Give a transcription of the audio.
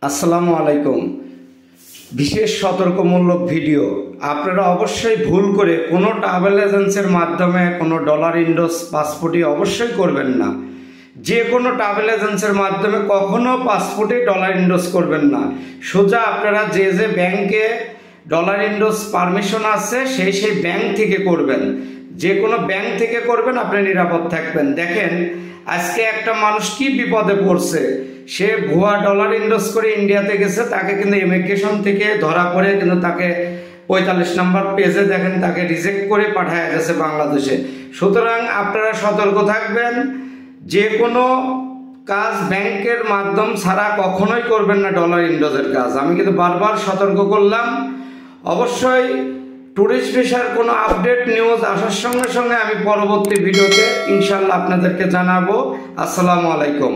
আসসালামু আলাইকুম। বিশেষ সতর্কমূলক ভিডিও। আপনারা অবশ্যই ভুল করে কোনো ট্রাভেল এজেন্সির মাধ্যমে কোনো ডলার ইন্ডোস পাসপোর্টই অবশ্যই করবেন না। যে কোনো ট্রাভেল এজেন্সির মাধ্যমে কখনো পাসপোর্টে ডলার ইন্ডোস করবেন না। সোজা আপনারা যে ব্যাংকে ডলার ইন্ডোস পারমিশন আছে সেই ব্যাংক থেকে করবেন। যে কোনো ব্যাংক থেকে করবেন, আপনি নিরাপদ থাকবেন। দেখেন আজকে একটা মানুষ কি বিপদে পড়ছে। সে ভুয়া ডলার ইনভেস করে ইন্ডিয়াতে গেছে, তাকে কিন্তু ইমিগ্রেশন থেকে ধরা পড়ে কিন্তু তাকে 45 নম্বর পেজে দেখেন তাকে রিজেক্ট করে পাঠায় গেছে বাংলাদেশে। সুতরাং আপনারা সতর্ক থাকবেন। যে কোনো কাজ ব্যাংকের মাধ্যম ছাড়া কখনোই করবেন না ডলার ইনভেস্টের কাজ। আমি কিন্তু বারবার সতর্ক করলাম। অবশ্যই ট্যুরিস্ট ভিসার কোনো আপডেট নিউজ আসার সঙ্গে সঙ্গে আমি পরবর্তী ভিডিওতে ইনশাল্লাহ আপনাদেরকে জানাবো। আসসালামু আলাইকুম।